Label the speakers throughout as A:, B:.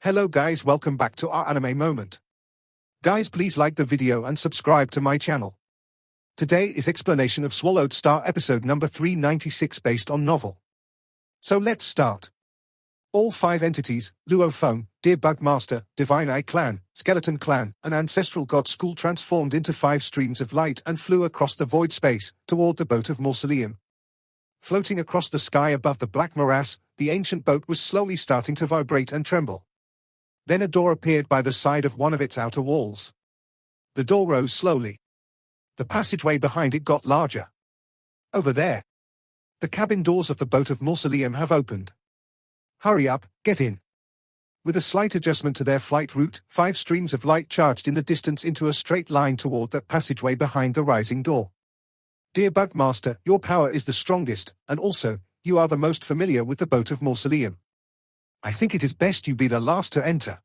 A: Hello guys, welcome back to our anime moment. Guys, please like the video and subscribe to my channel. Today is explanation of Swallowed Star episode number 396 based on novel. So let's start. All 5 entities, Luo Feng, Dear Bug Master, Divine Eye Clan, Skeleton Clan, and Ancestral God School transformed into 5 streams of light and flew across the void space, toward the boat of Mausoleum. Floating across the sky above the black morass, the ancient boat was slowly starting to vibrate and tremble. Then a door appeared by the side of one of its outer walls. The door rose slowly. The passageway behind it got larger. Over there. The cabin doors of the boat of Mausoleum have opened. Hurry up, get in. With a slight adjustment to their flight route, 5 streams of light charged in the distance into a straight line toward that passageway behind the rising door. Dear Bug Master, your power is the strongest, and also, you are the most familiar with the boat of Mausoleum. I think it is best you be the last to enter.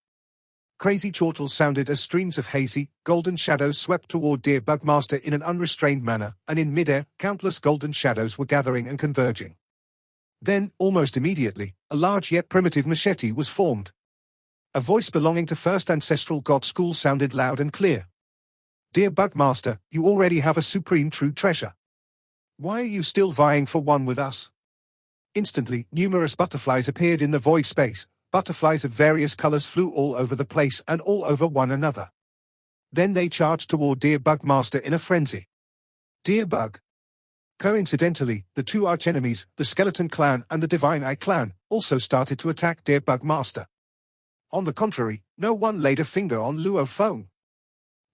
A: Crazy chortles sounded as streams of hazy, golden shadows swept toward Dear Bug Master in an unrestrained manner, and in midair, countless golden shadows were gathering and converging. Then, almost immediately, a large yet primitive machete was formed. A voice belonging to First Ancestral God School sounded loud and clear. Dear Bug Master, you already have a supreme true treasure. Why are you still vying for one with us? Instantly, numerous butterflies appeared in the void space. Butterflies of various colors flew all over the place and all over one another. Then they charged toward Dear Bug Master in a frenzy. Dear Bug. Coincidentally, the 2 archenemies, the Skeleton Clan and the Divine Eye Clan, also started to attack Dear Bug Master. On the contrary, no one laid a finger on Luo Feng.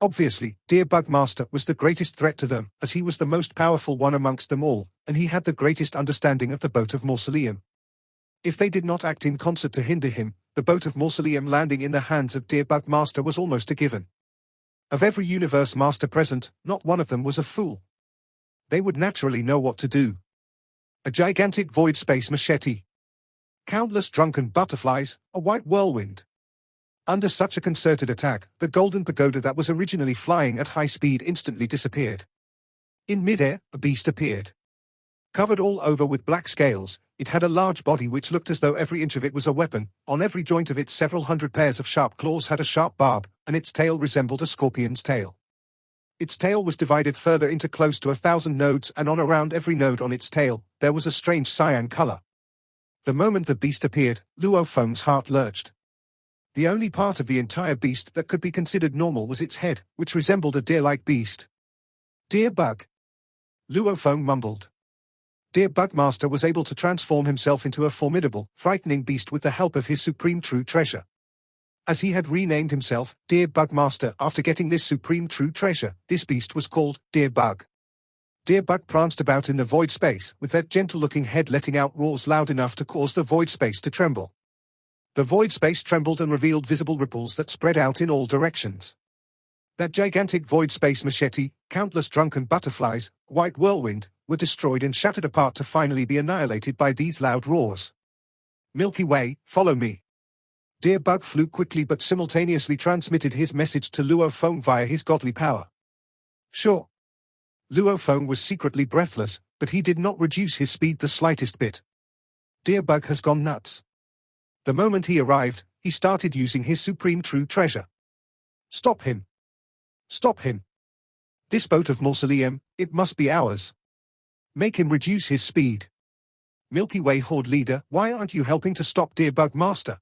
A: Obviously, Dear Bug Master was the greatest threat to them, as he was the most powerful one amongst them all, and he had the greatest understanding of the boat of Mausoleum. If they did not act in concert to hinder him, the boat of Mausoleum landing in the hands of Dear Bug Master was almost a given. Of every universe master present, not one of them was a fool. They would naturally know what to do. A gigantic void space machete. Countless drunken butterflies, a white whirlwind. Under such a concerted attack, the golden pagoda that was originally flying at high speed instantly disappeared. In midair, a beast appeared. Covered all over with black scales, it had a large body which looked as though every inch of it was a weapon. On every joint of it several hundred pairs of sharp claws had a sharp barb, and its tail resembled a scorpion's tail. Its tail was divided further into close to 1,000 nodes, and on around every node on its tail, there was a strange cyan color. The moment the beast appeared, Luo Feng's heart lurched. The only part of the entire beast that could be considered normal was its head, which resembled a deer-like beast. Dear Bug. Luo Feng mumbled. Dear Bug Master was able to transform himself into a formidable, frightening beast with the help of his supreme true treasure. As he had renamed himself, Dear Bug Master, after getting this supreme true treasure, this beast was called Dear Bug. Dear Bug pranced about in the void space, with that gentle-looking head letting out roars loud enough to cause the void space to tremble. The void space trembled and revealed visible ripples that spread out in all directions. That gigantic void space machete, countless drunken butterflies, white whirlwind, were destroyed and shattered apart to finally be annihilated by these loud roars. Milky Way, follow me. Dear Bug flew quickly but simultaneously transmitted his message to Luo Feng via his godly power. Sure. Luo Feng was secretly breathless, but he did not reduce his speed the slightest bit. Dear Bug has gone nuts. The moment he arrived, he started using his supreme true treasure. Stop him. Stop him. This boat of Mausoleum, it must be ours. Make him reduce his speed. Milky Way Horde Leader, why aren't you helping to stop Dear Bug Master?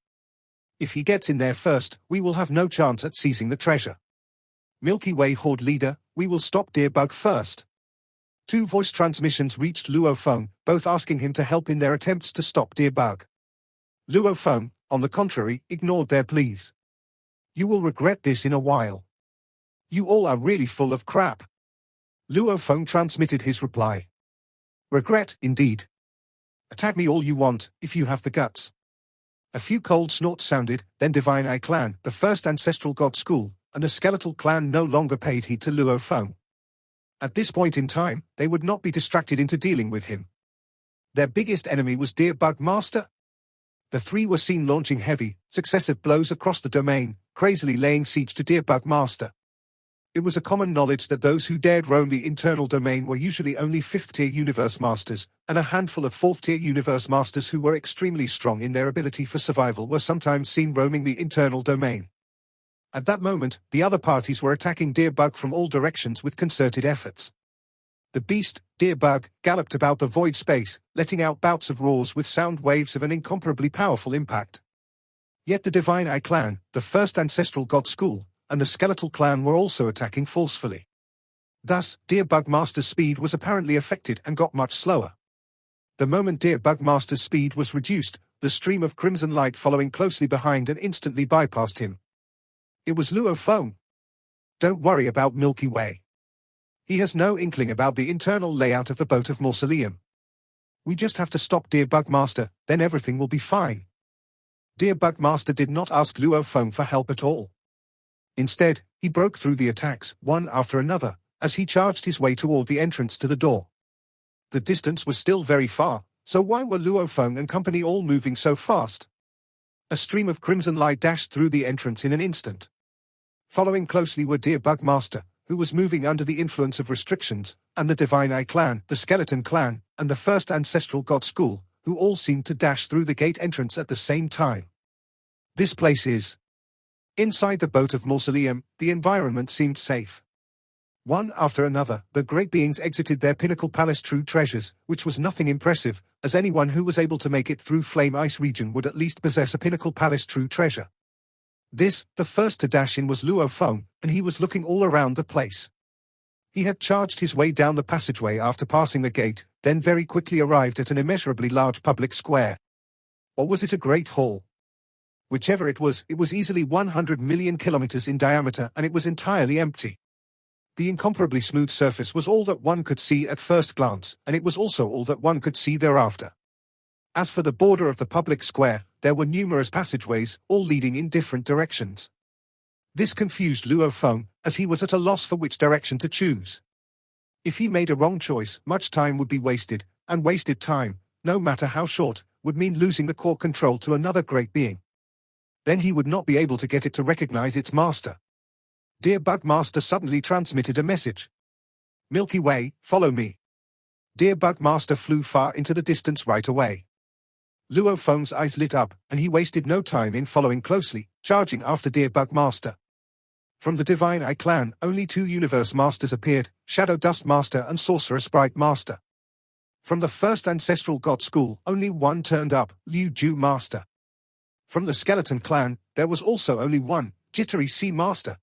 A: If he gets in there first, we will have no chance at seizing the treasure. Milky Way Horde Leader, we will stop Dear Bug first. 2 voice transmissions reached Luo Feng, both asking him to help in their attempts to stop Dear Bug. Luo Feng, on the contrary, ignored their pleas. You will regret this in a while. You all are really full of crap. Luo Feng transmitted his reply. Regret, indeed. Attack me all you want, if you have the guts. A few cold snorts sounded, then Divine Eye Clan, the First Ancestral God School, and the Skeletal Clan no longer paid heed to Luo Feng. At this point in time, they would not be distracted into dealing with him. Their biggest enemy was Dear Bug Master. The 3 were seen launching heavy, successive blows across the domain, crazily laying siege to Dear Bug Master. It was a common knowledge that those who dared roam the internal domain were usually only 5th-tier universe masters, and a handful of 4th-tier universe masters who were extremely strong in their ability for survival were sometimes seen roaming the internal domain. At that moment, the other parties were attacking Dear Bug from all directions with concerted efforts. The beast, Dear Bug, galloped about the void space, letting out bouts of roars with sound waves of an incomparably powerful impact. Yet the Divine Eye clan, the first ancestral god school, and the Skeletal clan were also attacking forcefully. Thus, Dear Bug Master's speed was apparently affected and got much slower. The moment Dear Bug Master's speed was reduced, the stream of crimson light following closely behind and instantly bypassed him. It was Luo Feng. Don't worry about Milky Way. He has no inkling about the internal layout of the boat of Mausoleum. We just have to stop Dear Bug Master, then everything will be fine. Dear Bug Master did not ask Luo Feng for help at all. Instead, he broke through the attacks, one after another, as he charged his way toward the entrance to the door. The distance was still very far, so why were Luo Feng and company all moving so fast? A stream of crimson light dashed through the entrance in an instant. Following closely were Dear Bug Master, who was moving under the influence of restrictions, and the Divine Eye clan, the Skeleton clan, and the first ancestral god school, who all seemed to dash through the gate entrance at the same time. This place is... Inside the boat of Mausoleum, the environment seemed safe. One after another, the great beings exited their pinnacle palace true treasures, which was nothing impressive, as anyone who was able to make it through Flame Ice region would at least possess a pinnacle palace true treasure. This, the first to dash in was Luo Feng, and he was looking all around the place. He had charged his way down the passageway after passing the gate, then very quickly arrived at an immeasurably large public square. Or was it a great hall? Whichever it was easily 100 million kilometers in diameter and it was entirely empty. The incomparably smooth surface was all that one could see at first glance, and it was also all that one could see thereafter. As for the border of the public square, there were numerous passageways, all leading in different directions. This confused Luo Feng, as he was at a loss for which direction to choose. If he made a wrong choice, much time would be wasted, and wasted time, no matter how short, would mean losing the core control to another great being. Then he would not be able to get it to recognize its master. Dear Bug Master suddenly transmitted a message. Milky Way, follow me. Dear Bug Master flew far into the distance right away. Luo Feng's eyes lit up, and he wasted no time in following closely, charging after Dear Bug Master. From the Divine Eye clan, only 2 Universe Masters appeared, Shadow Dust Master and Sorcerer Sprite Master. From the first Ancestral God School, only one turned up, Liu Ju Master. From the Skeleton clan, there was also only one, Jittery Sea Master.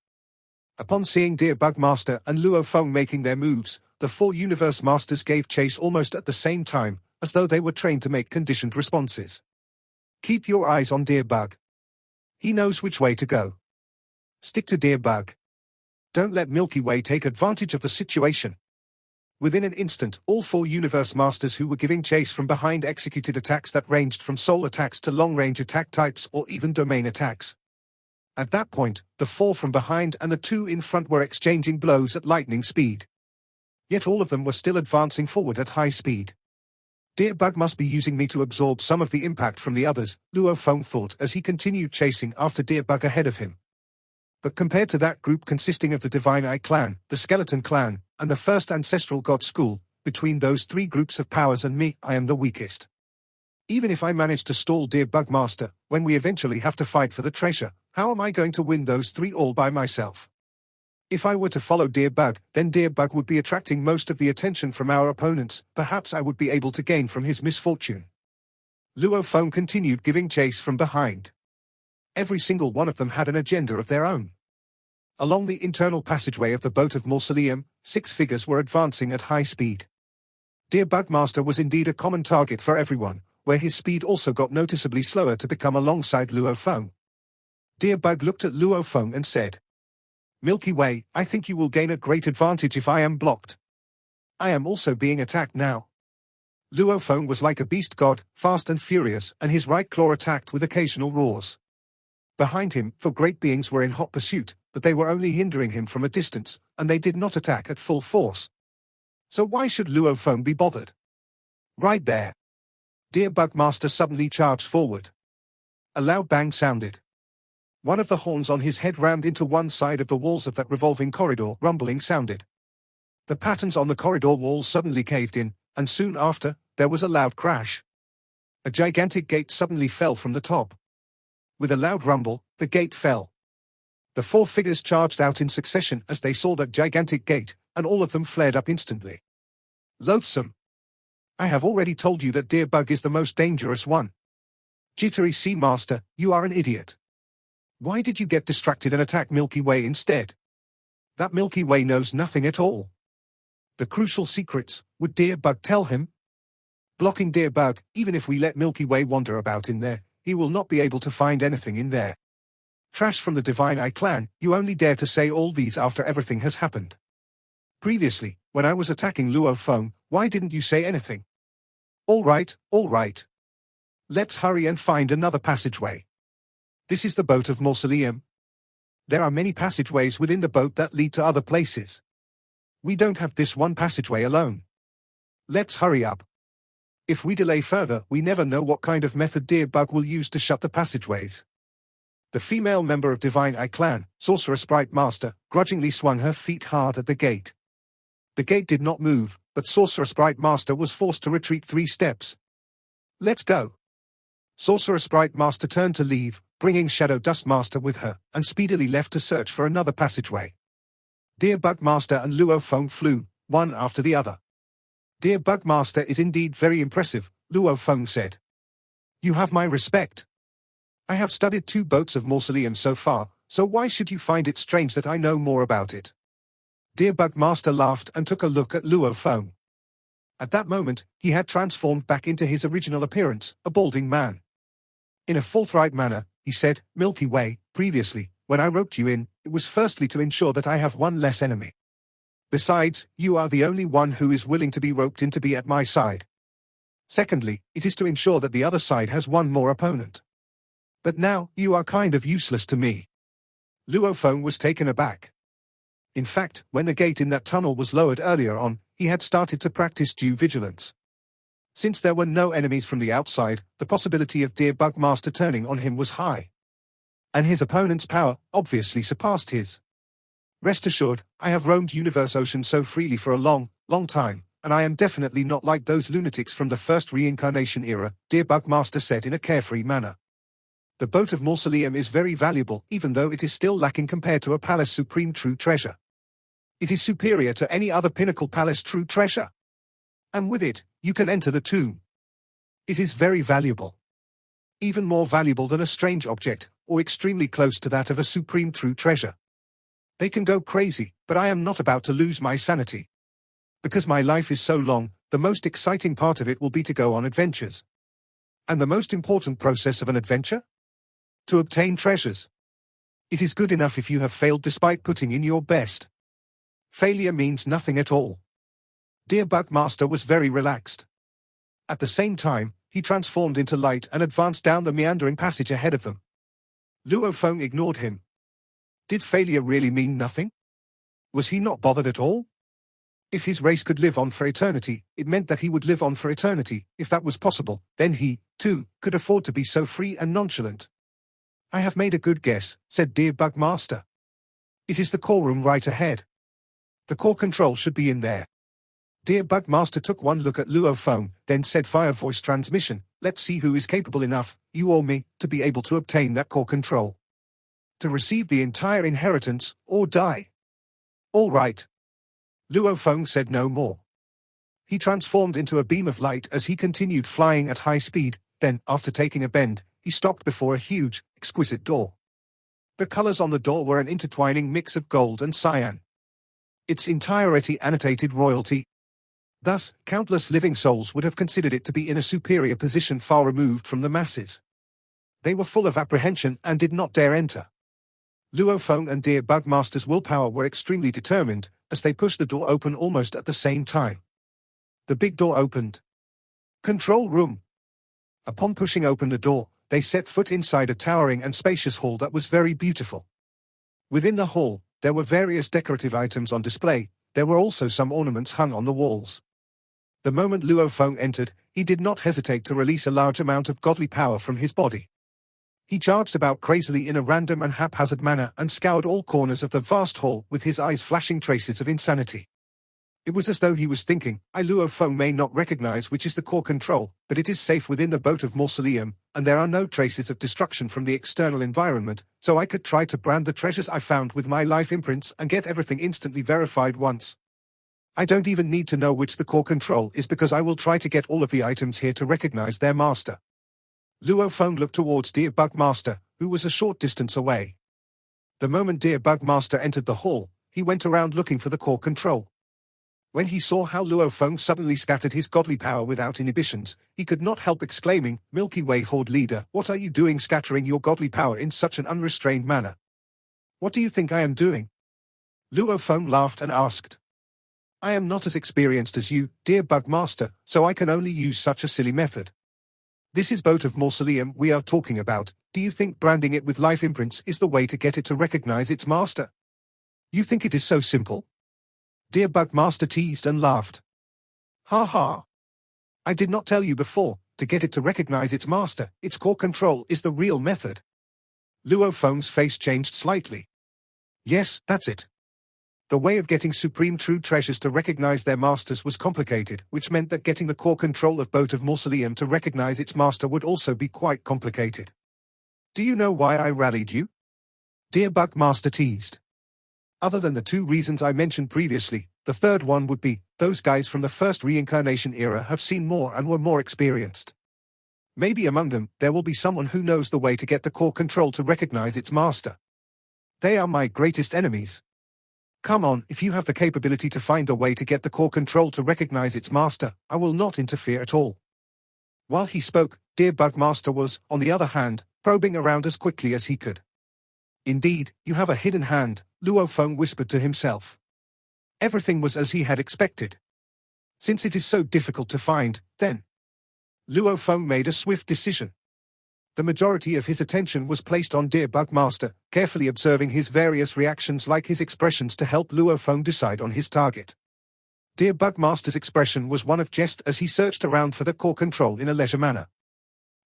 A: Upon seeing Dear Bug Master and Luo Feng making their moves, the 4 Universe Masters gave chase almost at the same time, as though they were trained to make conditioned responses. Keep your eyes on Dear Bug. He knows which way to go. Stick to Dear Bug. Don't let Milky Way take advantage of the situation. Within an instant, all 4 Universe Masters who were giving chase from behind executed attacks that ranged from soul attacks to long-range attack types or even domain attacks. At that point, the 4 from behind and the 2 in front were exchanging blows at lightning speed. Yet all of them were still advancing forward at high speed. Dear Bug must be using me to absorb some of the impact from the others, Luo Feng thought as he continued chasing after Dear Bug ahead of him. But compared to that group consisting of the Divine Eye clan, the Skeleton clan, and the first Ancestral God School, between those 3 groups of powers and me, I am the weakest. Even if I manage to stall Dear Bug Master, when we eventually have to fight for the treasure, how am I going to win those 3 all by myself? If I were to follow Dear Bug, then Dear Bug would be attracting most of the attention from our opponents, perhaps I would be able to gain from his misfortune. Luo Feng continued giving chase from behind. Every single one of them had an agenda of their own. Along the internal passageway of the boat of Mausoleum, 6 figures were advancing at high speed. Dear Bug Master was indeed a common target for everyone, where his speed also got noticeably slower to become alongside Luo Feng. Dear Bug looked at Luo Feng and said, Milky Way, I think you will gain a great advantage if I am blocked. I am also being attacked now. Luo Feng was like a beast god, fast and furious, and his right claw attacked with occasional roars. Behind him, 4 great beings were in hot pursuit, but they were only hindering him from a distance, and they did not attack at full force. So why should Luo Feng be bothered? Right there. Dear Bug Master suddenly charged forward. A loud bang sounded. One of the horns on his head rammed into one side of the walls of that revolving corridor. Rumbling sounded. The patterns on the corridor walls suddenly caved in, and soon after, there was a loud crash. A gigantic gate suddenly fell from the top. With a loud rumble, the gate fell. The four figures charged out in succession as they saw that gigantic gate, and all of them flared up instantly. Loathsome. I have already told you that Dear Bug is the most dangerous one. Jittery Sea Master, you are an idiot. Why did you get distracted and attack Milky Way instead? That Milky Way knows nothing at all. The crucial secrets, would Dear Bug tell him? Blocking Dear Bug, even if we let Milky Way wander about in there, he will not be able to find anything in there. Trash from the Divine Eye clan, you only dare to say all these after everything has happened. Previously, when I was attacking Luo Feng, why didn't you say anything? All right. Let's hurry and find another passageway. This is the boat of Mausoleum. There are many passageways within the boat that lead to other places. We don't have this one passageway alone. Let's hurry up. If we delay further, we never know what kind of method Dear Bug will use to shut the passageways. The female member of Divine Eye clan, Sorcerer Sprite Master, grudgingly swung her feet hard at the gate. The gate did not move, but Sorcerer Sprite Master was forced to retreat 3 steps. Let's go. Sorcerer Sprite Master turned to leave, bringing Shadow Dust Master with her, and speedily left to search for another passageway. Dear Bug Master and Luo Feng flew, one after the other. Dear Bug Master is indeed very impressive, Luo Feng said. You have my respect. I have studied 2 boats of Mausoleum so far, so why should you find it strange that I know more about it? Dear Bug Master laughed and took a look at Luo Feng. At that moment, he had transformed back into his original appearance, a balding man. In a forthright manner, he said, Milky Way, previously, when I roped you in, it was firstly to ensure that I have one less enemy. Besides, you are the only one who is willing to be roped in to be at my side. Secondly, it is to ensure that the other side has one more opponent. But now, you are kind of useless to me. Luo Feng was taken aback. In fact, when the gate in that tunnel was lowered earlier on, he had started to practice due vigilance. Since there were no enemies from the outside, the possibility of Dear Bug Master turning on him was high. And his opponent's power obviously surpassed his. Rest assured, I have roamed Universe Ocean so freely for a long time, and I am definitely not like those lunatics from the first reincarnation era, Dear Bug Master said in a carefree manner. The boat of Mausoleum is very valuable, even though it is still lacking compared to a palace supreme true treasure. It is superior to any other pinnacle palace true treasure. And with it, you can enter the tomb. It is very valuable. Even more valuable than a strange object, or extremely close to that of a supreme true treasure. They can go crazy, but I am not about to lose my sanity. Because my life is so long, the most exciting part of it will be to go on adventures. And the most important process of an adventure? To obtain treasures. It is good enough if you have failed despite putting in your best. Failure means nothing at all. Dear Bug Master was very relaxed. At the same time, he transformed into light and advanced down the meandering passage ahead of them. Luo Feng ignored him. Did failure really mean nothing? Was he not bothered at all? If his race could live on for eternity, it meant that he would live on for eternity. If that was possible, then he, too, could afford to be so free and nonchalant. I have made a good guess, said Dear Bug Master. It is the core room right ahead. The core control should be in there. Dear Bug Master took one look at Luo Feng, then said via voice transmission, let's see who is capable enough, you or me, to be able to obtain that core control. To receive the entire inheritance, or die. All right. Luo Feng said no more. He transformed into a beam of light as he continued flying at high speed, then, after taking a bend, he stopped before a huge, exquisite door. The colors on the door were an intertwining mix of gold and cyan. Its entirety annotated royalty. Thus, countless living souls would have considered it to be in a superior position far removed from the masses. They were full of apprehension and did not dare enter. Luo Feng and Dear Bug Master's willpower were extremely determined, as they pushed the door open almost at the same time. The big door opened. Control room. Upon pushing open the door, they set foot inside a towering and spacious hall that was very beautiful. Within the hall, there were various decorative items on display. There were also some ornaments hung on the walls. The moment Luo Feng entered, he did not hesitate to release a large amount of godly power from his body. He charged about crazily in a random and haphazard manner and scoured all corners of the vast hall with his eyes flashing traces of insanity. It was as though he was thinking, Luo Feng may not recognize which is the core control, but it is safe within the boat of mausoleum, and there are no traces of destruction from the external environment, so I could try to brand the treasures I found with my life imprints and get everything instantly verified once. I don't even need to know which the core control is because I will try to get all of the items here to recognize their master. Luo Feng looked towards Dear Bug Master, who was a short distance away. The moment Dear Bug Master entered the hall, he went around looking for the core control. When he saw how Luo Feng suddenly scattered his godly power without inhibitions, he could not help exclaiming, Milky Way Horde Leader, what are you doing scattering your godly power in such an unrestrained manner? What do you think I am doing? Luo Feng laughed and asked. I am not as experienced as you, dear Bug Master, so I can only use such a silly method. This is boat of mausoleum we are talking about. Do you think branding it with life imprints is the way to get it to recognize its master? You think it is so simple? Dear Bug Master teased and laughed. Ha ha. I did not tell you before, to get it to recognize its master, its core control is the real method. Luo Feng's face changed slightly. Yes, that's it. The way of getting supreme true treasures to recognize their masters was complicated, which meant that getting the core control of boat of mausoleum to recognize its master would also be quite complicated. Do you know why I rallied you? Dear Bug Master teased. Other than the two reasons I mentioned previously, the third one would be, those guys from the first reincarnation era have seen more and were more experienced. Maybe among them, there will be someone who knows the way to get the core control to recognize its master. They are my greatest enemies. Come on, if you have the capability to find a way to get the core control to recognize its master, I will not interfere at all. While he spoke, Dear Bug Master was, on the other hand, probing around as quickly as he could. Indeed, you have a hidden hand, Luo Feng whispered to himself. Everything was as he had expected. Since it is so difficult to find, then. Luo Feng made a swift decision. The majority of his attention was placed on Dear Bug Master, carefully observing his various reactions like his expressions to help Luo Feng decide on his target. Dear Bug Master's expression was one of jest as he searched around for the core control in a leisure manner.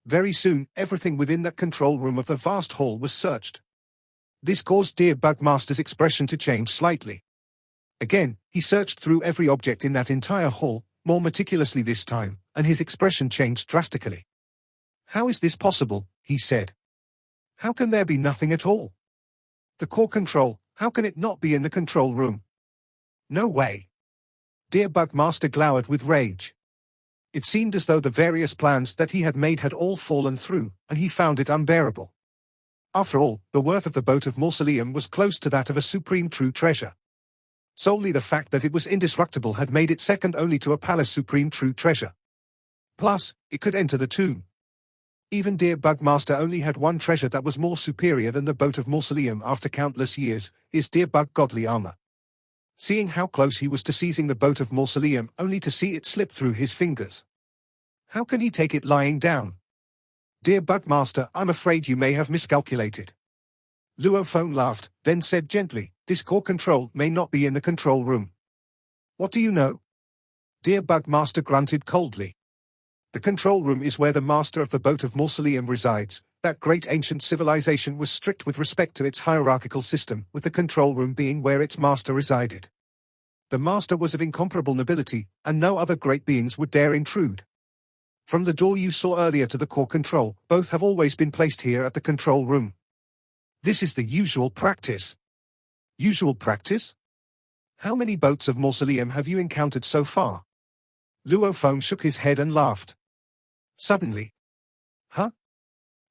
A: Very soon, everything within that control room of the vast hall was searched. This caused Dear Bug Master's expression to change slightly. Again, he searched through every object in that entire hall, more meticulously this time, and his expression changed drastically. How is this possible? He said. How can there be nothing at all? The core control, how can it not be in the control room? No way. Dear Bug Master glowered with rage. It seemed as though the various plans that he had made had all fallen through, and he found it unbearable. After all, the worth of the boat of mausoleum was close to that of a supreme true treasure. Solely the fact that it was indestructible had made it second only to a palace supreme true treasure. Plus, it could enter the tomb. Even Dear Bug Master only had one treasure that was more superior than the boat of mausoleum after countless years, his Dear Bug godly armor. Seeing how close he was to seizing the boat of mausoleum only to see it slip through his fingers. How can he take it lying down? Dear Bug Master, I'm afraid you may have miscalculated. Luo Feng laughed, then said gently, this core control may not be in the control room. What do you know? Dear Bug Master grunted coldly. The control room is where the master of the boat of mausoleum resides. That great ancient civilization was strict with respect to its hierarchical system, with the control room being where its master resided. The master was of incomparable nobility, and no other great beings would dare intrude. From the door you saw earlier to the core control, both have always been placed here at the control room. This is the usual practice. Usual practice? How many boats of mausoleum have you encountered so far? Luo Feng shook his head and laughed. Suddenly. Huh?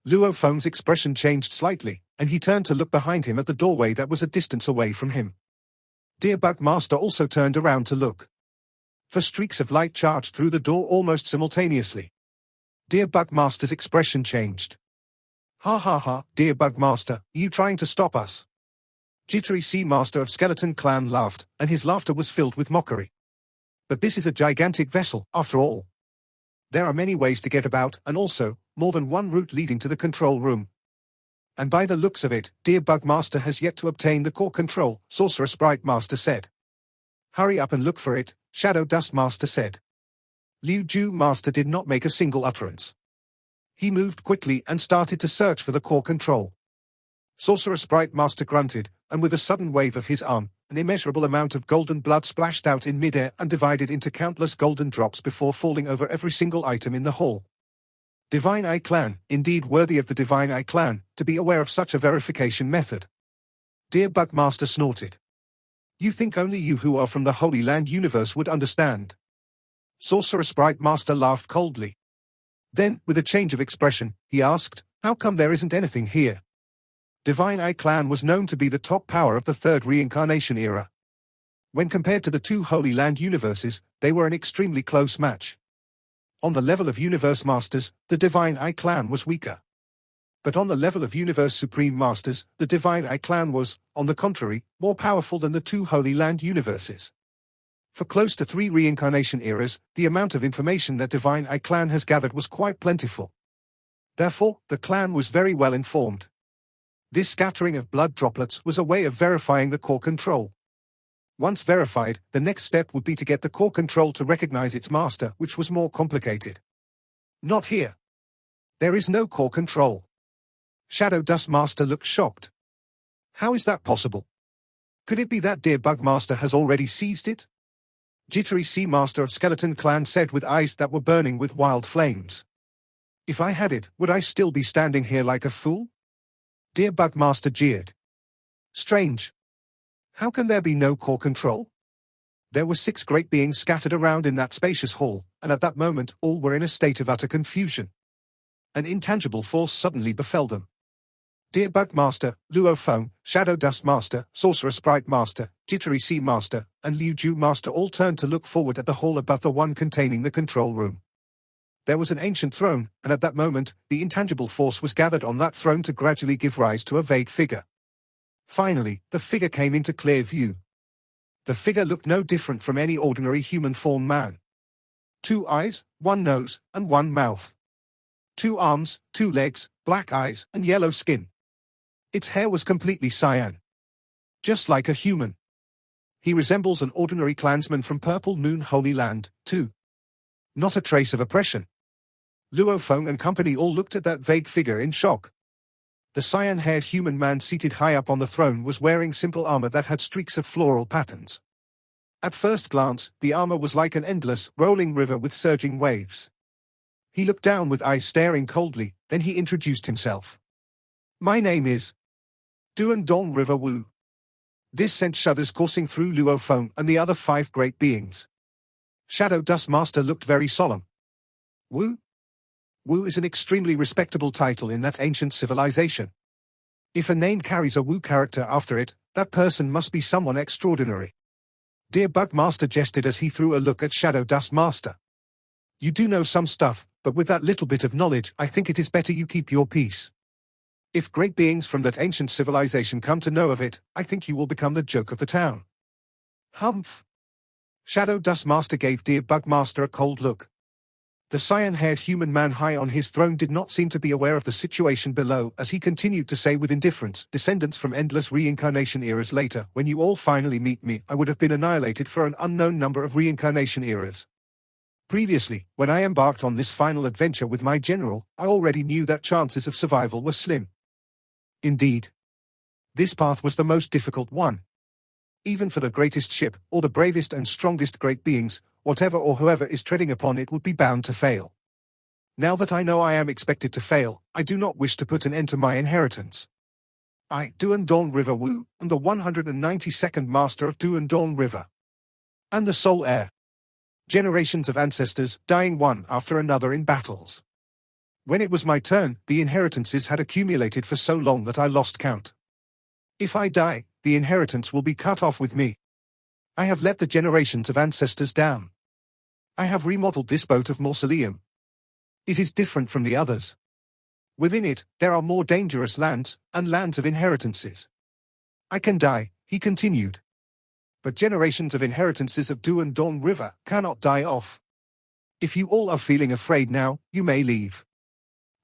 A: Luo Feng's expression changed slightly, and he turned to look behind him at the doorway that was a distance away from him. Dear Bug Master also turned around to look. For streaks of light charged through the door almost simultaneously. Dear Bug Master's expression changed. Ha ha ha, Dear Bug Master, are you trying to stop us? Jittery Sea Master of Skeleton Clan laughed, and his laughter was filled with mockery. But this is a gigantic vessel, after all. There are many ways to get about, and also, more than one route leading to the control room. And by the looks of it, Dear Bug Master has yet to obtain the core control, Sorcerer Sprite Master said. Hurry up and look for it, Shadow Dust Master said. Liu Ju Master did not make a single utterance. He moved quickly and started to search for the core control. Sorcerer Sprite Master grunted, and with a sudden wave of his arm, an immeasurable amount of golden blood splashed out in midair and divided into countless golden drops before falling over every single item in the hall. Divine Eye Clan, indeed worthy of the Divine Eye Clan, to be aware of such a verification method. Dear Bugmaster snorted. You think only you who are from the Holy Land universe would understand. Sorcerer Sprite Master laughed coldly. Then, with a change of expression, he asked, how come there isn't anything here? Divine Eye Clan was known to be the top power of the third reincarnation era. When compared to the two Holy Land universes, they were an extremely close match. On the level of Universe Masters, the Divine Eye Clan was weaker. But on the level of Universe Supreme Masters, the Divine Eye Clan was, on the contrary, more powerful than the two Holy Land universes. For close to 3 reincarnation eras, the amount of information that Divine Eye Clan has gathered was quite plentiful. Therefore, the clan was very well informed. This scattering of blood droplets was a way of verifying the core control. Once verified, the next step would be to get the core control to recognize its master, which was more complicated. Not here. There is no core control. Shadow Dust Master looked shocked. How is that possible? Could it be that Dear Bugmaster has already seized it? Jittery Sea Master of Skeleton Clan said with eyes that were burning with wild flames. If I had it, would I still be standing here like a fool? Dear Bugmaster jeered. Strange. How can there be no core control? There were 6 great beings scattered around in that spacious hall, and at that moment all were in a state of utter confusion. An intangible force suddenly befell them. Dear Bugmaster, Luo Feng, Shadow Dust Master, Sorcerer Sprite Master, Jittery Sea Master, and Liu Ju Master all turned to look forward at the hall above the one containing the control room. There was an ancient throne, and at that moment, the intangible force was gathered on that throne to gradually give rise to a vague figure. Finally, the figure came into clear view. The figure looked no different from any ordinary human form man. 2 eyes, 1 nose, and 1 mouth. 2 arms, 2 legs, black eyes, and yellow skin. Its hair was completely cyan. Just like a human. He resembles an ordinary clansman from Purple Moon Holy Land, too. Not a trace of oppression. Luo Feng and company all looked at that vague figure in shock. The cyan-haired human man seated high up on the throne was wearing simple armor that had streaks of floral patterns. At first glance, the armor was like an endless, rolling river with surging waves. He looked down with eyes staring coldly, then he introduced himself. My name is Duan Dong River Wu. This sent shudders coursing through Luo Feng and the other 5 great beings. Shadow Dust Master looked very solemn. Wu? Wu is an extremely respectable title in that ancient civilization. If a name carries a Wu character after it, that person must be someone extraordinary. Dear Bugmaster gestured as he threw a look at Shadow Dust Master. You do know some stuff, but with that little bit of knowledge I think it is better you keep your peace. If great beings from that ancient civilization come to know of it, I think you will become the joke of the town. Humph. Shadow Dust Master gave Dear Bugmaster a cold look. The cyan-haired human man high on his throne did not seem to be aware of the situation below as he continued to say with indifference, descendants from endless reincarnation eras later, when you all finally meet me, I would have been annihilated for an unknown number of reincarnation eras. Previously, when I embarked on this final adventure with my general, I already knew that chances of survival were slim. Indeed. This path was the most difficult one. Even for the greatest ship, or the bravest and strongest great beings, whatever or whoever is treading upon it would be bound to fail. Now that I know I am expected to fail, I do not wish to put an end to my inheritance. I, Duan Dong River Wu, am the 192nd Master of Duan Dong River. And the sole heir. Generations of ancestors, dying one after another in battles. When it was my turn, the inheritances had accumulated for so long that I lost count. If I die, the inheritance will be cut off with me. I have let the generations of ancestors down. I have remodeled this boat of mausoleum. It is different from the others. Within it, there are more dangerous lands, and lands of inheritances. I can die, he continued. But generations of inheritances of Duan Dong River cannot die off. If you all are feeling afraid now, you may leave.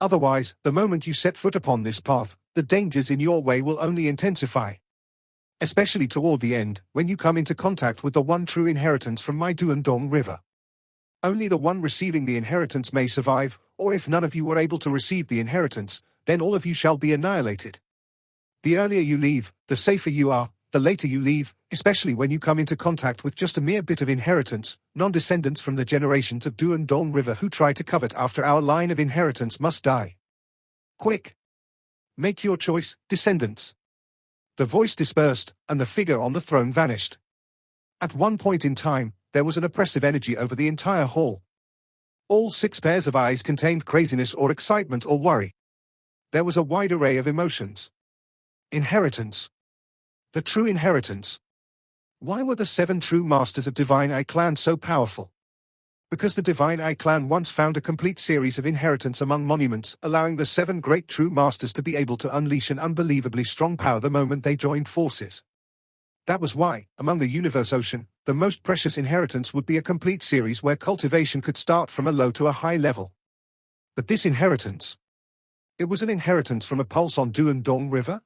A: Otherwise, the moment you set foot upon this path, the dangers in your way will only intensify. Especially toward the end, when you come into contact with the one true inheritance from my Duan Dong River. Only the one receiving the inheritance may survive, or if none of you are able to receive the inheritance, then all of you shall be annihilated. The earlier you leave, the safer you are. The later you leave, especially when you come into contact with just a mere bit of inheritance, non-descendants from the generations of Du and Dong River who try to covet after our line of inheritance must die. Quick! Make your choice, descendants. The voice dispersed, and the figure on the throne vanished. At one point in time, there was an oppressive energy over the entire hall. All 6 pairs of eyes contained craziness or excitement or worry. There was a wide array of emotions. Inheritance. The true inheritance. Why were the 7 true masters of Divine Eye Clan so powerful? Because the Divine Eye Clan once found a complete series of inheritance among monuments, allowing the 7 great true masters to be able to unleash an unbelievably strong power the moment they joined forces. That was why, among the universe ocean, the most precious inheritance would be a complete series where cultivation could start from a low to a high level. But this inheritance, it was an inheritance from a pulse on Du and Dong River?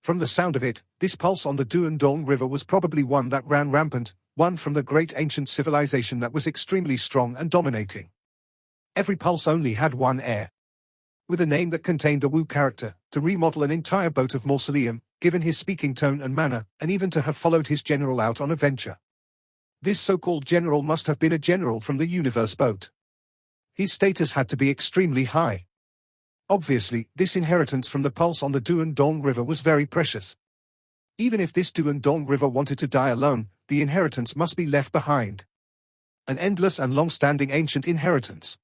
A: From the sound of it, this pulse on the Du and Dong River was probably one that ran rampant, one from the great ancient civilization that was extremely strong and dominating. Every pulse only had one heir, with a name that contained a Wu character, to remodel an entire boat of mausoleum, given his speaking tone and manner, and even to have followed his general out on a venture. This so-called general must have been a general from the universe boat. His status had to be extremely high. Obviously, this inheritance from the pulse on the Du and Dong River was very precious. Even if this Du and Dong River wanted to die alone, the inheritance must be left behind. An endless and long-standing ancient inheritance.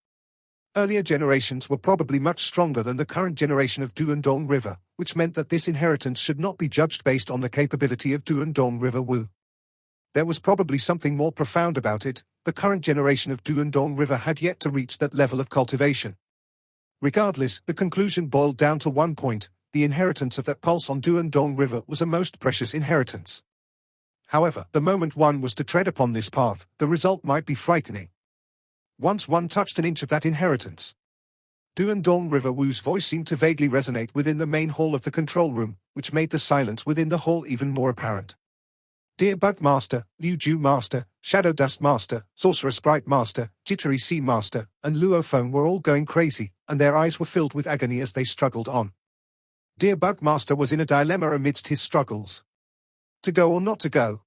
A: Earlier generations were probably much stronger than the current generation of Du and Dong River, which meant that this inheritance should not be judged based on the capability of Du and Dong River Wu. There was probably something more profound about it. The current generation of Du and Dong River had yet to reach that level of cultivation. Regardless, the conclusion boiled down to one point: the inheritance of that pulse on Du and Dong River was a most precious inheritance. However, the moment one was to tread upon this path, the result might be frightening. Once one touched an inch of that inheritance, Du and Dong River Wu's voice seemed to vaguely resonate within the main hall of the control room, which made the silence within the hall even more apparent. Dear Bug Master, Liu Ju Master, Shadow Dust Master, Sorcerer Sprite Master, Jittery Sea Master, and Luophone were all going crazy, and their eyes were filled with agony as they struggled on. Dear Bug Master was in a dilemma amidst his struggles. To go or not to go?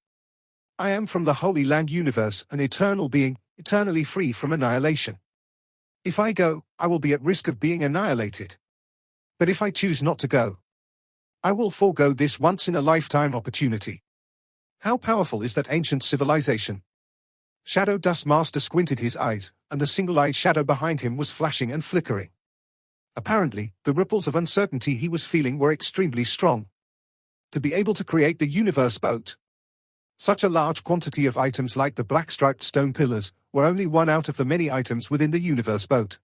A: I am from the Holy Land universe, an eternal being, eternally free from annihilation. If I go, I will be at risk of being annihilated. But if I choose not to go, I will forego this once-in-a-lifetime opportunity. How powerful is that ancient civilization? Shadow Dust Master squinted his eyes, and the single-eyed shadow behind him was flashing and flickering. Apparently, the ripples of uncertainty he was feeling were extremely strong. To be able to create the universe boat, such a large quantity of items like the black-striped stone pillars were only one out of the many items within the universe boat.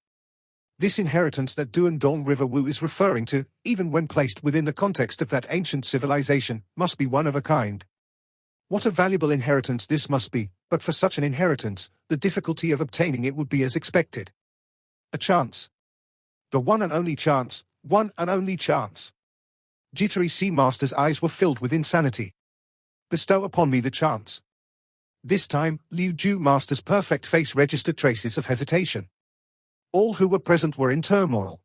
A: This inheritance that Du and Dong River Wu is referring to, even when placed within the context of that ancient civilization, must be one of a kind. What a valuable inheritance this must be, but for such an inheritance, the difficulty of obtaining it would be as expected. A chance. The one and only chance, one and only chance. Jittery Sea Master's eyes were filled with insanity. Bestow upon me the chance. This time, Liu Ju Master's perfect face registered traces of hesitation. All who were present were in turmoil.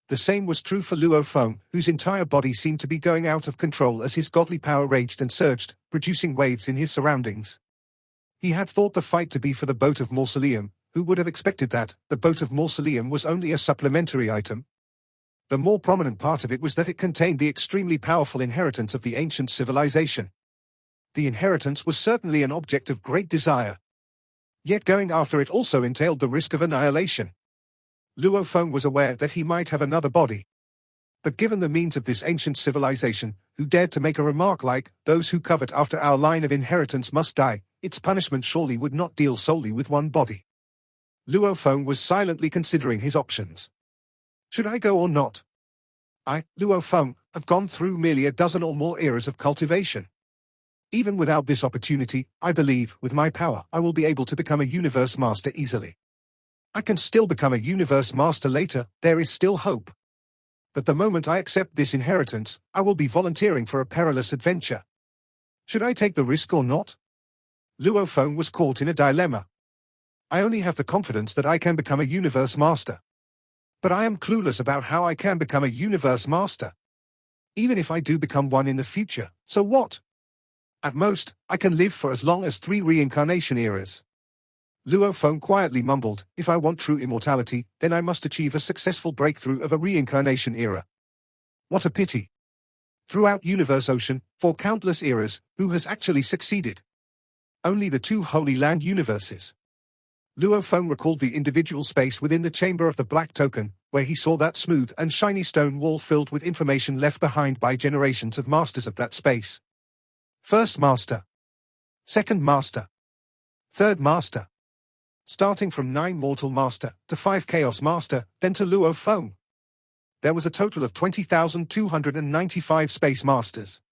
A: The same was true for Luophone, whose entire body seemed to be going out of control as his godly power raged and surged, producing waves in his surroundings. He had thought the fight to be for the boat of Mausoleum. Who would have expected that? The boat of Mausoleum was only a supplementary item. The more prominent part of it was that it contained the extremely powerful inheritance of the ancient civilization. The inheritance was certainly an object of great desire. Yet going after it also entailed the risk of annihilation. Luophone was aware that he might have another body. But given the means of this ancient civilization, who dared to make a remark like, "Those who covet after our line of inheritance must die," its punishment surely would not deal solely with one body. Luophone was silently considering his options. Should I go or not? I, Luophone, have gone through merely a dozen or more eras of cultivation. Even without this opportunity, I believe, with my power, I will be able to become a universe master easily. I can still become a universe master later, there is still hope. But the moment I accept this inheritance, I will be volunteering for a perilous adventure. Should I take the risk or not? Luophone was caught in a dilemma. I only have the confidence that I can become a universe master. But I am clueless about how I can become a universe master. Even if I do become one in the future, so what? At most, I can live for as long as 3 reincarnation eras. Luo Feng quietly mumbled, if I want true immortality, then I must achieve a successful breakthrough of a reincarnation era. What a pity. Throughout Universe Ocean, for countless eras, who has actually succeeded? Only the 2 Holy Land universes. Luo Feng recalled the individual space within the chamber of the Black Token, where he saw that smooth and shiny stone wall filled with information left behind by generations of masters of that space. First Master. Second Master. Third Master. Starting from 9 Mortal Master, to 5 Chaos Master, then to Luo Feng. There was a total of 20,295 Space Masters.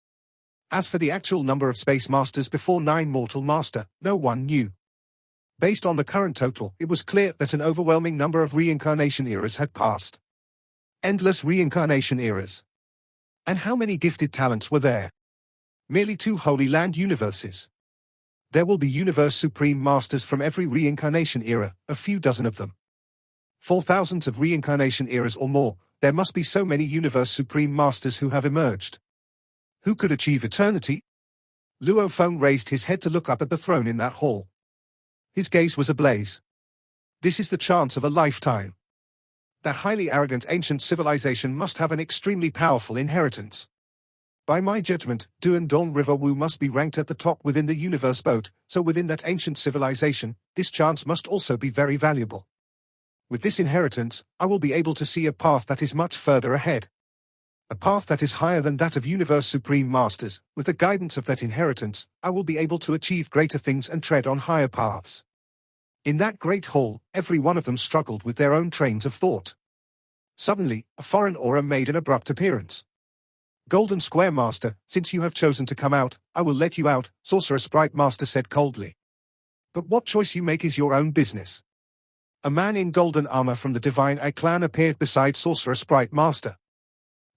A: As for the actual number of Space Masters before 9 Mortal Master, no one knew. Based on the current total, it was clear that an overwhelming number of reincarnation eras had passed. Endless reincarnation eras. And how many gifted talents were there? Merely 2 Holy Land universes. There will be Universe Supreme Masters from every reincarnation era, a few dozen of them. For thousands of reincarnation eras or more, there must be so many Universe Supreme Masters who have emerged. Who could achieve eternity? Luo Feng raised his head to look up at the throne in that hall. His gaze was ablaze. This is the chance of a lifetime. That highly arrogant ancient civilization must have an extremely powerful inheritance. By my judgment, Duandong River Wu must be ranked at the top within the universe boat, so within that ancient civilization, this chance must also be very valuable. With this inheritance, I will be able to see a path that is much further ahead. A path that is higher than that of Universe Supreme Masters. With the guidance of that inheritance, I will be able to achieve greater things and tread on higher paths. In that great hall, every one of them struggled with their own trains of thought. Suddenly, a foreign aura made an abrupt appearance. Golden Square Master, since you have chosen to come out, I will let you out, Sorcerer Sprite Master said coldly. But what choice you make is your own business. A man in golden armor from the Divine Eye clan appeared beside Sorcerer Sprite Master.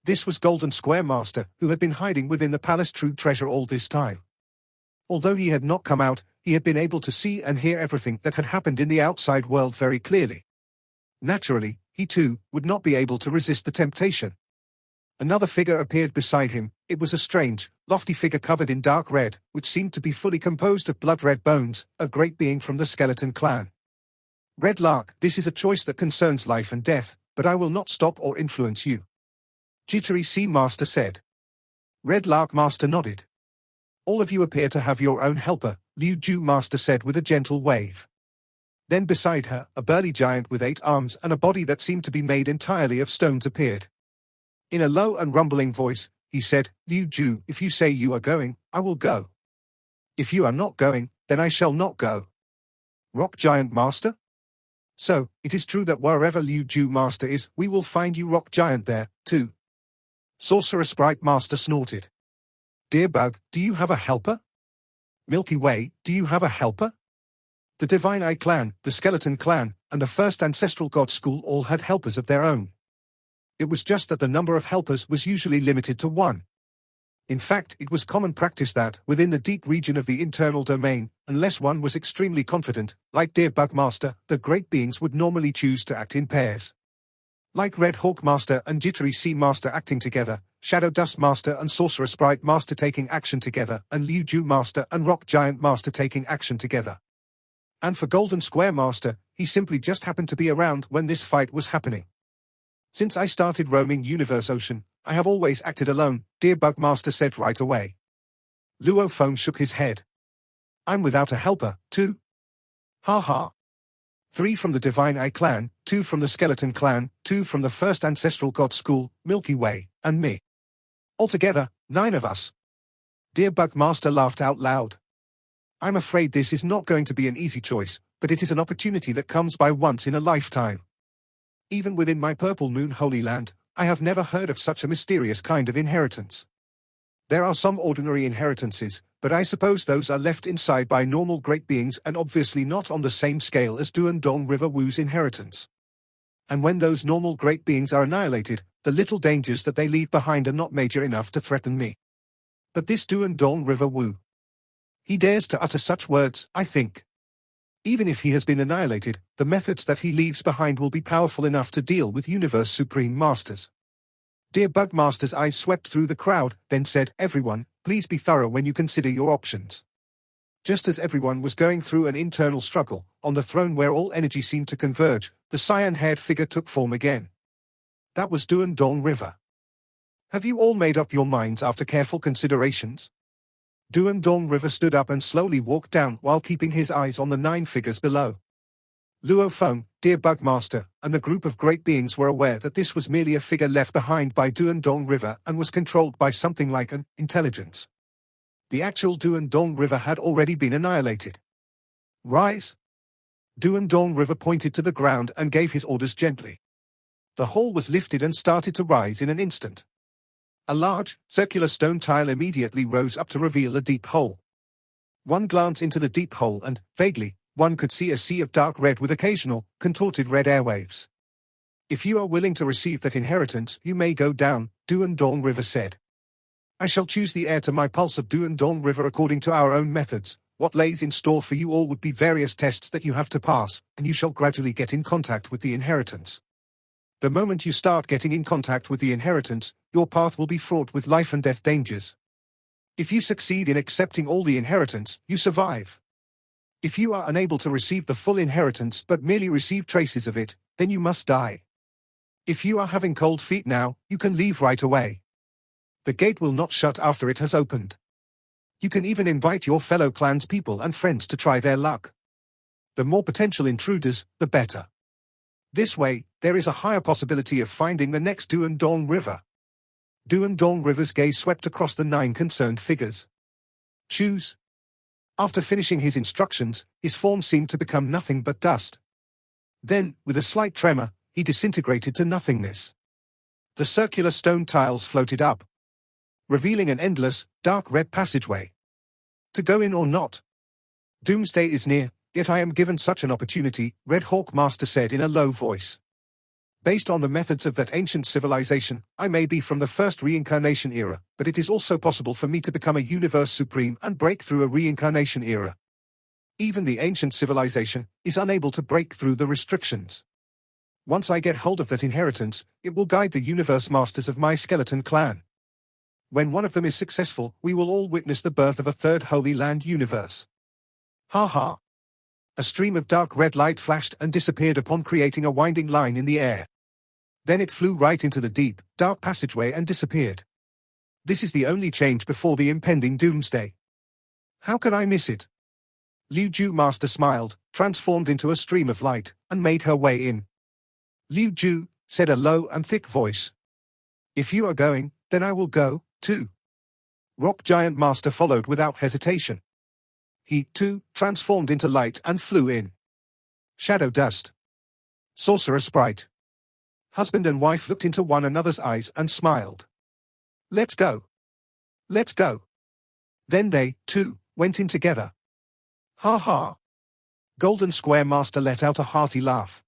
A: This was Golden Square Master, who had been hiding within the palace true treasure all this time. Although he had not come out, he had been able to see and hear everything that had happened in the outside world very clearly. Naturally, he too would not be able to resist the temptation. Another figure appeared beside him. It was a strange, lofty figure covered in dark red, which seemed to be fully composed of blood-red bones, a great being from the Skeleton Clan. Red Lark, this is a choice that concerns life and death, but I will not stop or influence you. Jittery Sea Master said. Red Lark Master nodded. All of you appear to have your own helper, Liu Ju Master said with a gentle wave. Then beside her, a burly giant with 8 arms and a body that seemed to be made entirely of stones appeared. In a low and rumbling voice, he said, Liu Ju, if you say you are going, I will go. If you are not going, then I shall not go. Rock Giant Master? So, it is true that wherever Liu Ju Master is, we will find you Rock Giant there, too. Sorcerer Sprite Master snorted. Dear Bug, do you have a helper? Milky Way, do you have a helper? The Divine Eye Clan, the Skeleton Clan, and the First Ancestral God School all had helpers of their own. It was just that the number of helpers was usually limited to 1. In fact, it was common practice that, within the deep region of the internal domain, unless one was extremely confident, like Dear Bug Master, the great beings would normally choose to act in pairs. Like Red Hawk Master and Jittery Sea Master acting together, Shadow Dust Master and Sorcerer Sprite Master taking action together, and Liu Ju Master and Rock Giant Master taking action together. And for Golden Square Master, he simply just happened to be around when this fight was happening. Since I started roaming Universe Ocean, I have always acted alone, Dear Bug Master said right away. Luo Feng shook his head. I'm without a helper, too. Ha ha. 3 from the Divine Eye Clan, 2 from the Skeleton Clan, 2 from the First Ancestral God School, Milky Way, and me. Altogether, 9 of us. Dear Bug Master laughed out loud. I'm afraid this is not going to be an easy choice, but it is an opportunity that comes by once in a lifetime. Even within my Purple Moon Holy Land, I have never heard of such a mysterious kind of inheritance. There are some ordinary inheritances, but I suppose those are left inside by normal great beings and obviously not on the same scale as Duandong River Wu's inheritance. And when those normal great beings are annihilated, the little dangers that they leave behind are not major enough to threaten me. But this Duandong River Wu. He dares to utter such words, I think. Even if he has been annihilated, the methods that he leaves behind will be powerful enough to deal with Universe Supreme Masters. Dear Bugmaster's eyes swept through the crowd, then said, "Everyone, please be thorough when you consider your options." Just as everyone was going through an internal struggle, on the throne where all energy seemed to converge, the cyan-haired figure took form again. That was Duan Dong River. "Have you all made up your minds after careful considerations?" Duan Dong River stood up and slowly walked down while keeping his eyes on the 9 figures below. Luo Feng, Dear Bugmaster, and the group of great beings were aware that this was merely a figure left behind by Duan Dong River and was controlled by something like an intelligence. The actual Duan Dong River had already been annihilated. "Rise!" Duan Dong River pointed to the ground and gave his orders gently. The hole was lifted and started to rise in an instant. A large, circular stone tile immediately rose up to reveal a deep hole. One glance into the deep hole and, vaguely, one could see a sea of dark red with occasional, contorted red airwaves. "If you are willing to receive that inheritance, you may go down," Duan Dong River said. "I shall choose the heir to my pulse of Duan Dong River according to our own methods. What lays in store for you all would be various tests that you have to pass, and you shall gradually get in contact with the inheritance. The moment you start getting in contact with the inheritance, your path will be fraught with life and death dangers. If you succeed in accepting all the inheritance, you survive. If you are unable to receive the full inheritance but merely receive traces of it, then you must die. If you are having cold feet now, you can leave right away. The gate will not shut after it has opened. You can even invite your fellow clanspeople and friends to try their luck. The more potential intruders, the better. This way, there is a higher possibility of finding the next Duan Dong River." Duan Dong River's gaze swept across the 9 concerned figures. "Choose." After finishing his instructions, his form seemed to become nothing but dust. Then, with a slight tremor, he disintegrated to nothingness. The circular stone tiles floated up, revealing an endless, dark red passageway. "To go in or not? Doomsday is near, yet I am given such an opportunity," Red Hawk Master said in a low voice. "Based on the methods of that ancient civilization, I may be from the first reincarnation era, but it is also possible for me to become a Universe Supreme and break through a reincarnation era. Even the ancient civilization is unable to break through the restrictions. Once I get hold of that inheritance, it will guide the Universe Masters of my skeleton clan. When one of them is successful, we will all witness the birth of a third Holy Land universe." Ha ha! A stream of dark red light flashed and disappeared upon creating a winding line in the air. Then it flew right into the deep, dark passageway and disappeared. This is the only change before the impending doomsday. How can I miss it? Liu Ju Master smiled, transformed into a stream of light, and made her way in. "Liu Ju," said a low and thick voice. "If you are going, then I will go, too." Rock Giant Master followed without hesitation. He, too, transformed into light and flew in. Shadow Dust. Sorcerer Sprite. Husband and wife looked into one another's eyes and smiled. "Let's go. Let's go." Then they, too, went in together. Ha ha. Golden Square Master let out a hearty laugh.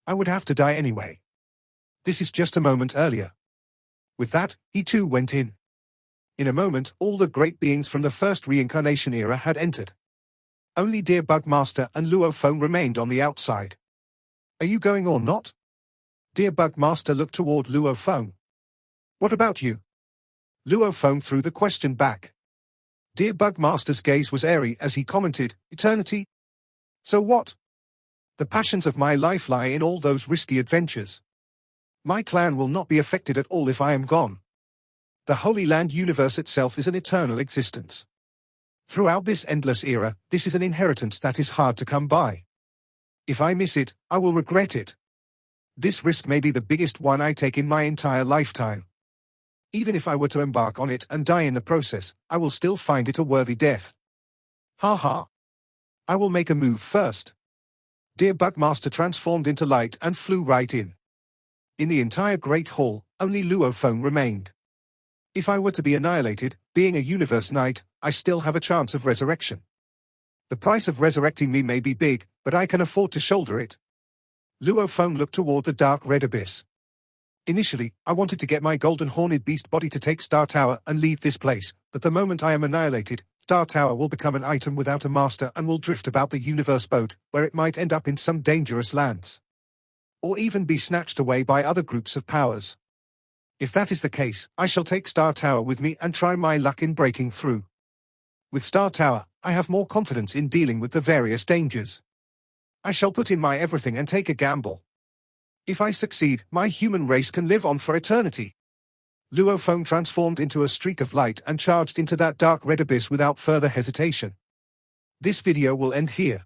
A: "I would have to die anyway. This is just a moment earlier." With that, he too went in. In a moment, all the great beings from the first reincarnation era had entered. Only Dear Bugmaster and Luo Feng remained on the outside. "Are you going or not?" Dear Bugmaster looked toward Luo Feng. "What about you?" Luo Feng threw the question back. Dear Bugmaster's gaze was airy as he commented, "Eternity? So what? The passions of my life lie in all those risky adventures. My clan will not be affected at all if I am gone. The Holy Land universe itself is an eternal existence. Throughout this endless era, this is an inheritance that is hard to come by. If I miss it, I will regret it. This risk may be the biggest one I take in my entire lifetime. Even if I were to embark on it and die in the process, I will still find it a worthy death. Ha ha. I will make a move first." Dear Bugmaster transformed into light and flew right in. In the entire Great Hall, only Luo Feng remained. "If I were to be annihilated, being a Universe Knight, I still have a chance of resurrection. The price of resurrecting me may be big, but I can afford to shoulder it." Luo Feng looked toward the dark red abyss. "Initially, I wanted to get my golden horned beast body to take Star Tower and leave this place, but the moment I am annihilated, Star Tower will become an item without a master and will drift about the universe boat, where it might end up in some dangerous lands. Or even be snatched away by other groups of powers. If that is the case, I shall take Star Tower with me and try my luck in breaking through. With Star Tower, I have more confidence in dealing with the various dangers. I shall put in my everything and take a gamble. If I succeed, my human race can live on for eternity. Luo Feng transformed into a streak of light and charged into that dark red abyss without further hesitation. This video will end here.